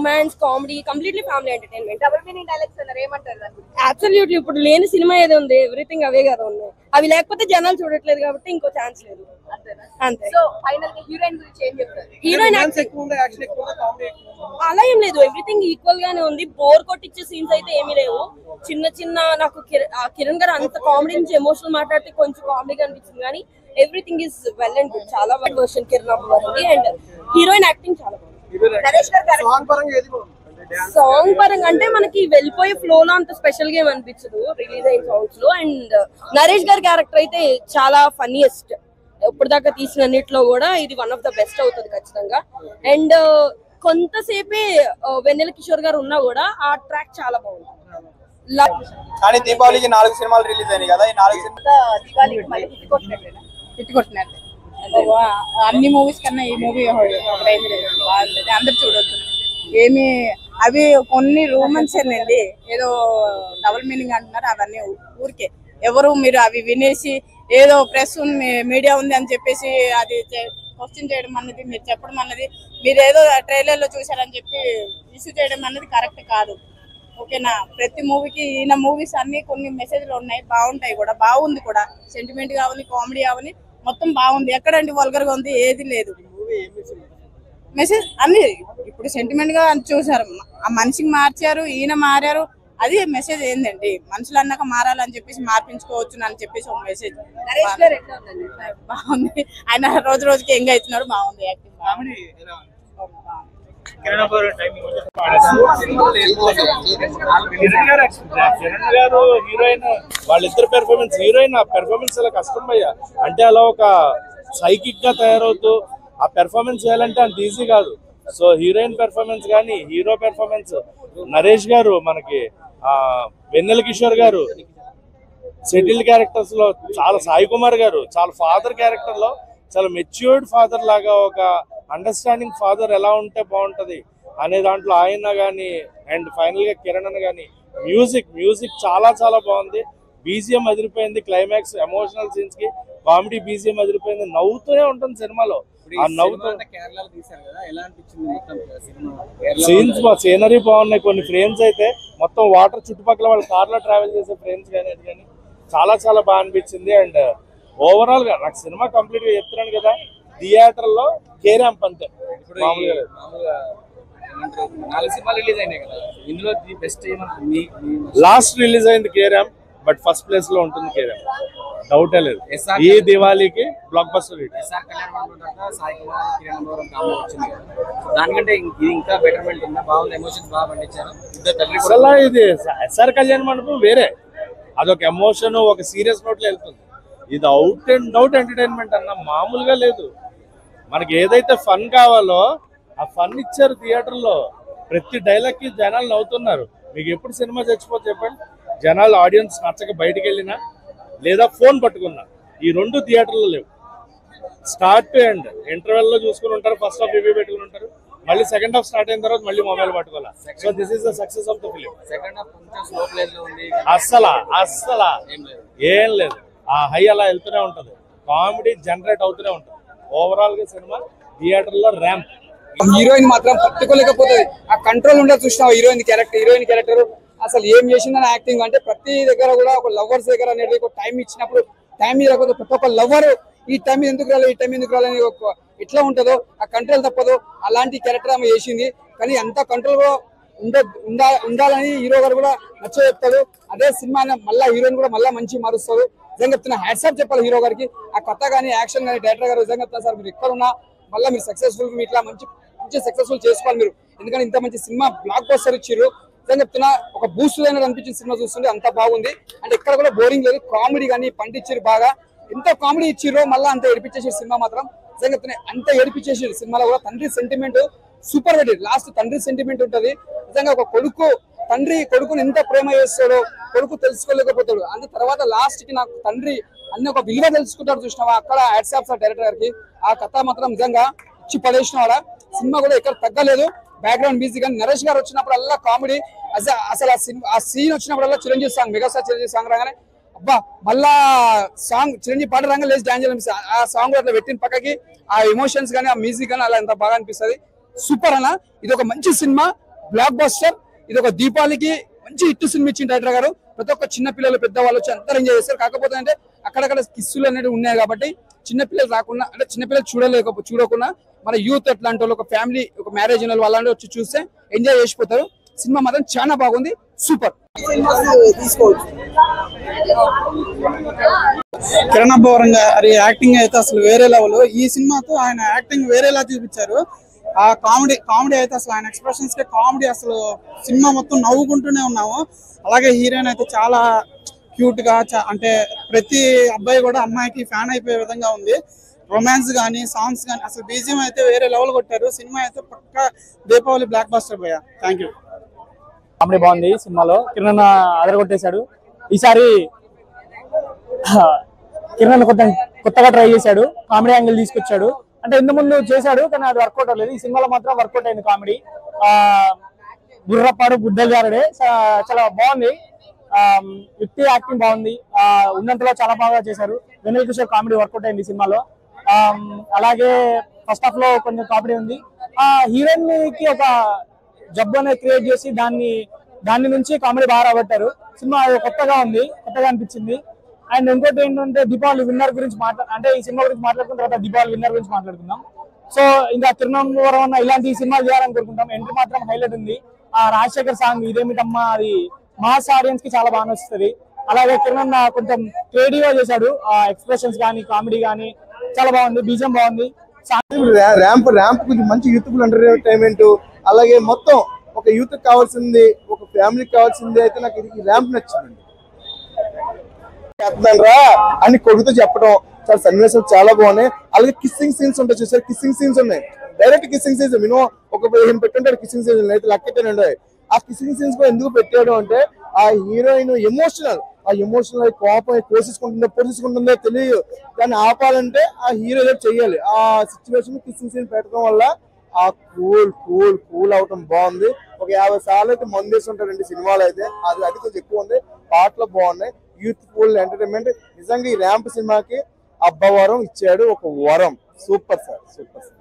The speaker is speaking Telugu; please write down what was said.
Romance comedy completely family entertainment. Double meaning dialogues అన్నారు, ఏమంటారు దాని గురించి? అబ్సల్యూట్లీ ఇప్పుడు లేని సినిమా ఏదో ఉంది, ఎవ్రీథింగ్ అవే కదా ఉన్నాయి. అవి లేకపోతే జనాలు చూడట్లేదు కాబట్టి ఇంకో ఛాన్స్ లేదు అంతే. సో ఫైనల్ గా హీరోయిన్ గురించి ఏం చెప్తారు? హీరోయిన్ అలా ఏం లేదు, ఎవ్రీథింగ్ ఈక్వల్ గానే ఉంది. బోర్ కొట్టించే సీన్స్ అయితే ఏమీ లేవు. చిన్న చిన్న నాకు కిరణ్ గారు అంత కామెడీ నుంచి ఎమోషనల్ మాట్లాడితే కొంచెం కామెడీగా అనిపించింది, కానీ everything is well and good. చాలా బాగా వర్షన్ కిరణ్ అవ్వాలి అండ్ హీరోయిన్ యాక్టింగ్ చాలా బాగుంది. సాంగ్ పరంగా అంటే మనకి వెళ్ళిపోయే ఫ్లో లో అంత స్పెషల్ గా అనిపించదు రిలీజ్ అయిన సాంగ్స్ లో. అండ్ నరేష్ గారి క్యారెక్టర్ అయితే చాలా ఫన్నీయెస్ట్ ఇప్పటిదాకా తీసిన అన్నిట్లో కూడా ఇది వన్ ఆఫ్ ద బెస్ట్ అవుతుంది ఖచ్చితంగా. అండ్ కొంతసేపే వెన్నెల కిషోర్ గారు ఉన్నా కూడా ఆ ట్రాక్ చాలా బాగుంది. కానీ దీపావళికి 4 సినిమాలు రిలీజ్ అయినాయి కదా, ఈ 4 సినిమాలు తిట్టుకుంటున్నారు. అన్ని మూవీస్ కన్నా ఈ మూవీ అందరు చూడొచ్చు. ఏమి అవి కొన్ని రూమన్స్ అండి, ఏదో డబుల్ మీనింగ్ అంటున్నారు, అవన్నీ ఊరికే. ఎవరు మీరు అవి వినేసి ఏదో ప్రెస్ మీడియా ఉంది అని చెప్పేసి అది క్వశ్చన్ చేయడం అన్నది, మీరు చెప్పడం అన్నది, మీరు ఏదో ట్రైలర్ లో చూసారని చెప్పి ఇష్యూ చేయడం అన్నది కరెక్ట్ కాదు. ఓకేనా? ప్రతి మూవీకి ఈయన మూవీస్ అన్ని కొన్ని మెసేజ్లు ఉన్నాయి, బాగుంటాయి కూడా, బాగుంది కూడా. సెంటిమెంట్ కావాలి, కామెడీ కావాలి, మొత్తం బాగుంది. ఎక్కడంటే వల్గర్ గా ఉంది ఏది లేదు. మెసేజ్ అన్ని ఇప్పుడు సెంటిమెంట్ గా చూసారు, ఆ మనిషికి మార్చారు, ఈయన మారారు. అది మెసేజ్ ఏందండి, మనుషులు అన్నాక మారాలని చెప్పేసి మార్పించుకోవచ్చు అని చెప్పేసి ఒక మెసేజ్. బాగుంది, ఆయన రోజు రోజుకి ఎంగ అవుతున్నాడు, బాగుంది యాక్టింగ్. కిరణ్ గారు హీరోయిన్, వాళ్ళిద్దరు పెర్ఫార్మెన్స్, హీరోయిన్ ఆ పెర్ఫార్మెన్స్ చాలా కష్టం అయ్యా. అంటే అలా ఒక సైకిక్ గా తయారవుతూ ఆ పెర్ఫార్మెన్స్ చేయాలంటే అంత ఈజీ కాదు. సో హీరోయిన్ పెర్ఫార్మెన్స్ కానీ, హీరో పెర్ఫార్మెన్స్, నరేష్ గారు, మనకి వెన్నెల కిషోర్ గారు సెటిల్డ్ క్యారెక్టర్స్ లో చాలా, సాయి కుమార్ గారు చాలా ఫాదర్ క్యారెక్టర్ లో చాలా మెచ్యూర్డ్ ఫాదర్ లాగా, ఒక అండర్స్టాండింగ్ ఫాదర్ ఎలా ఉంటే బాగుంటది అనే దాంట్లో ఆయన కానీ, అండ్ ఫైనల్ గా కిరణ్ అని కానీ, మ్యూజిక్ చాలా చాలా బాగుంది. బీజిఎం అదిరిపోయింది, క్లైమాక్స్ ఎమోషనల్ సీన్స్ కి కామెడీ బీజిఎం అదిరిపోయింది. నవ్వుతూనే ఉంటుంది సినిమాలో. ఆ నవ్వుతూ సీన్స్ సీనరీ బాగున్నాయి. కొన్ని ఫ్రేమ్స్ అయితే మొత్తం వాటర్ చుట్టుపక్కల వాళ్ళ కార్లో ట్రావెల్ చేసే ఫ్రేమ్స్ కానీ చాలా చాలా బాగా అనిపించింది. అండ్ ఓవరాల్ గా నాకు సినిమా కంప్లీట్ గా చెప్తున్నాను కదా, థియేటర్ లో కేరాంప్ అంతే, మామూలుగా లేదు. 4 సినిమాలు రిలీజ్ అయినాయి కదా, ఇందులో ది బెస్ట్ లాస్ట్ రిలీజ్ అయింది కేరాంప్, బట్ ఫస్ట్ ప్లేస్ లో ఉంటుంది కేరాంప్, డౌటే లేదు. ఈ దివాళీకి బ్లాక్ బస్టర్ హిట్. దానికంటే ఇది ఇంకా బెటర్మెంట్ ఉందా? బాగుంది, ఎమోషన్స్ బాగా పండించారు. అసలు ఇది ఎస్ఆర్ కళ్యాణ మండపం వేరే, అదొక ఎమోషన్, ఒక సీరియస్ నోట్ లో వెళ్తుంది. ఇది అవుట్ అండ్ అవుట్ ఎంటర్టైన్మెంట్ అన్న, మామూలుగా లేదు. మనకి ఏదైతే ఫన్ కావాలో ఆ ఫన్ ఇచ్చారు థియేటర్ లో. ప్రతి డైలాగ్ కి జనాలు నవ్వుతున్నారు. మీకు ఎప్పుడు సినిమా చచ్చిపోతే చెప్పండి, జనాలు ఆడియన్స్ నచ్చక బయటకు వెళ్ళినా లేదా ఫోన్ పట్టుకున్నా, ఈ రెండు థియేటర్లో లేవు. స్టార్ట్ అండ్ ఇంటర్వెల్ లో చూసుకుని ఉంటారు, ఫస్ట్ హాఫ్ రివ్యూ పెట్టుకుని ఉంటారు, మళ్ళీ సెకండ్ హాఫ్ స్టార్ట్ అయిన తర్వాత మళ్ళీ మొబైల్ పట్టుకోవాలి. So this is the success of the film. Second half కొంచెం స్లో ప్లేస్ లో ఉంది, అస్సలా ఏం లేదు. ఆ హై అలా వెళ్తూనే ఉంటది, కామెడీ జనరేట్ అవుతూనే ఉంటది. ఓవరాల్ గా సినిమా థియేటర్ లో ర్యాంప్. హీరోయిన్ మాత్రం పట్టుకోలేకపోతుంది, ఆ కంట్రోల్ ఉండదు. చూసినా హీరోయిన్ క్యారెక్టర్ అసలు ఏం చేసిందని యాక్టింగ్ అంటే, ప్రతి దగ్గర కూడా ఒక లవర్స్ దగ్గర అనేది ఒక టైం ఇచ్చినప్పుడు టైం ఇవ్వకపోతే ప్రతి ఒక్క లవర్ ఈ టైం ఎందుకు రాలేదు, ఈ టైం ఎందుకు రాలని ఎట్లా ఉంటుందో ఆ కంట్రోల్ తప్పదు. అలాంటి క్యారెక్టర్ ఆమె చేసింది. కానీ అంత కంట్రోల్ కూడా ఉండాలని హీరో గారు కూడా నచ్చ చెప్తాడు. అదే సినిమా మళ్ళీ హీరోయిన్ కూడా మళ్ళీ మంచి మారుస్తారు. నిజంగా చెప్తున్నా, హ్యాట్సాప్ చెప్పాలి హీరో గారికి. ఆ కథ కానీ, యాక్షన్ కానీ, డైరెక్టర్ గారు నిజంగా చెప్తున్నా సార్, మీరు ఎక్కడున్నా మళ్ళీ మీరు సక్సెస్ఫుల్, మీరు ఇట్లా మంచి సక్సెస్ఫుల్ చేసుకోవాలి మీరు. ఎందుకంటే ఇంత మంచి సినిమా బ్లాక్ బస్టర్ ఇచ్చిర్రు. నిజంగా చెప్తున్నా, ఒక బూస్ట్ అయినది అనిపించిన సినిమా చూస్తుంటే అంత బాగుంది. అంటే ఎక్కడ కూడా బోరింగ్ లేదు. కామెడీ కానీ పండించారు బాగా, ఎంత కామెడీ ఇచ్చిర్రో మళ్ళీ అంత ఏడిపించేసారు సినిమా మాత్రం. నిజంగా చెప్తున్నా, అంత ఏడిపించేసారు సినిమాలో కూడా. తండ్రి సెంటిమెంట్ సూపర్ పెట్టారు. లాస్ట్ తండ్రి సెంటిమెంట్ ఉంటది. నిజంగా ఒక తండ్రి కొడుకుని ఎంత ప్రేమ చేస్తాడో కొడుకు తెలుసుకోలేకపోతాడు. అంత తర్వాత లాస్ట్ కి నాకు తండ్రి అన్ని ఒక విలువ తెలుసుకుంటాడు. చూసినావా, అక్కడ హ్యాట్సాప్ సార్ డైరెక్టర్ గారికి. ఆ కథ మాత్రం నిజంగా ఇచ్చి పడేసిన వాళ్ళ సినిమా కూడా ఎక్కడ తగ్గలేదు. బ్యాక్గ్రౌండ్ మ్యూజిక్ కానీ, నరేష్ గారు వచ్చినప్పుడు అల్లా కామెడీ. అసలు ఆ సీన్ వచ్చినప్పుడల్లా Chiranjeevi song, megastar Chiranjeevi song రాగానే అబ్బా మళ్ళా సాంగ్ చిరంజీవి పాట రంగా లేచి డాన్స్ అనిపిస్తుంది. ఆ సాంగ్ అట్లా పెట్టిన పక్కకి ఆ ఎమోషన్స్ కానీ, ఆ మ్యూజిక్ కానీ అలా ఎంత బాగా అనిపిస్తుంది. సూపర్ అన్న, ఇది ఒక మంచి సినిమా. Block buster. ఇది ఒక దీపావళికి మంచి హిట్ సినిమా ఇచ్చిన డైరెక్టర్ గారు. ప్రతి ఒక్క చిన్న పిల్లలు పెద్దవాళ్ళు వచ్చి అందరూ ఎంజాయ్ చేస్తారు. కాకపోతే అంటే అక్కడక్కడ కిస్సులు అనేవి ఉన్నాయి కాబట్టి చిన్నపిల్లలు రాకుండా అంటే చిన్నపిల్లలు చూడకుండా మన యూత్ అట్లాంటి వాళ్ళు ఒక ఫ్యామిలీ ఒక మ్యారేజ్ ఉన్న వాళ్ళు అలాంటి వచ్చి చూస్తే ఎంజాయ్ చేసిపోతారు. సినిమా మాత్రం చాలా బాగుంది, సూపర్. కిరణ్ అబ్బవరం గారి యాక్టింగ్ అయితే అసలు వేరే లెవెల్. ఈ సినిమాతో ఆయన యాక్టింగ్ వేరేలా చూపించారు. ఆ కామెడీ అయితే అసలు ఆయన ఎక్స్ప్రెషన్స్ కి కామెడీ అసలు సినిమా మొత్తం నవ్వుకుంటూనే ఉన్నాము. అలాగే హీరోయిన్ అయితే చాలా క్యూట్ గా అంటే ప్రతి అబ్బాయి కూడా అమ్మాయికి ఫ్యాన్ అయిపోయే విధంగా ఉంది. రొమాన్స్ గానీ సాంగ్స్ గానీ అసలు బీజిఎం అయితే వేరే లెవెల్ కొట్టారు. సినిమా అయితే పక్కా దీపావళి బ్లాక్ బస్టర్ పోయా. Thank you. కామెడీ బాగుంది సినిమాలో. కిరణ్ అదరగొట్టేశాడు. ఈసారి కిరణ్ కొత్తగా ట్రై చేశాడు, కామెడీ యాంగిల్ తీసుకొచ్చాడు. అంటే ఇంత ముందు చేశాడు కానీ అది వర్కౌట్ అవ్వలేదు. ఈ సినిమాలో మాత్రం వర్కౌట్ అయింది కామెడీ. బుర్రపాడు బుద్ధలు గారుడే చాలా బాగుంది. యుక్తి యాక్టింగ్ బాగుంది. ఉన్నంతలో చాలా బాగా చేశారు. వెన్నెల కిషోర్ కామెడీ వర్కౌట్ అయింది సినిమాలో. అలాగే ఫస్ట్ హాఫ్ లో కొంచెం కామెడీ ఉంది. హీరోయిన్ కి ఒక జబ్బు అనేది క్రియేట్ చేసి దాని నుంచి కామెడీ బాగా రాబట్టారు. సినిమా కొత్తగా ఉంది, కొత్తగా అనిపించింది. అండ్ ఇంకోటి ఏంటంటే దీపావళి విన్నర్ గురించి అంటే ఈ సినిమా గురించి మాట్లాడుకున్న తర్వాత దీపావళి విన్నర్ గురించి మాట్లాడుకుందాం. సో ఇంకా తిరువనంతపురం ఇలాంటి సినిమాలు చేయాలని కోరుకుంటాం. ఎంట్రీ మాత్రం హైలైట్ ఉంది. రాజశేఖర్ సాంగ్ ఇదేమిటమ్మా అది మాస్ ఆడియన్స్ కి చాలా బాగా నచ్చుతుంది. అలాగే కిరణ్ కొంచెం క్రియేటివ్ గా చేశాడు. ఎక్స్ప్రెషన్స్ కానీ కామెడీ కానీ చాలా బాగుంది. బీజం బాగుంది. ర్యాంప్ కొంచెం మంచి యూత్ఫుల్ ఎంటర్టైన్మెంట్. అలాగే మొత్తం ఒక యూత్ కావాల్సింది, ఒక ఫ్యామిలీకి కావాల్సింది అయితే నాకు ఇది ర్యాంప్ నచ్చిందండి. రా అని కొడుకుతో చెప్పడం చాలా సన్నివేశాలు చాలా బాగున్నాయి. అలాగే కిస్సింగ్ సీన్స్ ఉంటాయి చూసారు, కిస్సింగ్ సీన్స్ ఉన్నాయి. డైరెక్ట్ కిస్సింగ్ సీన్స్ మినిమం ఒక 15 పెట్టుంటాడు కిస్సింగ్ సీన్స్ అయితే లెక్కనే ఉన్నాయి. ఆ కిస్సింగ్ సీన్స్ కూడా ఎందుకు పెట్టాడు అంటే ఆ హీరోయిన్ ఎమోషనల్ కోపం పోషించుకుంటుందో తెలియదు. దాన్ని ఆపాలంటే ఆ హీరో ఏదో చెయ్యాలి. ఆ సిచ్యువేషన్ కిస్సింగ్ సీన్ పెట్టడం వల్ల ఆ కూల్ అవటం బాగుంది. ఒక 50 సార్లు అయితే మందేసి ఉంటారండి సినిమాలో అయితే. అది కొంచెం ఎక్కువ ఉంది. పాటలు బాగున్నాయి. Youthful entertainment. నిజంగా ఈ ర్యాంప్ సినిమాకి అబ్బవరం ఇచ్చాడు ఒక వరం. Super sir, super sir.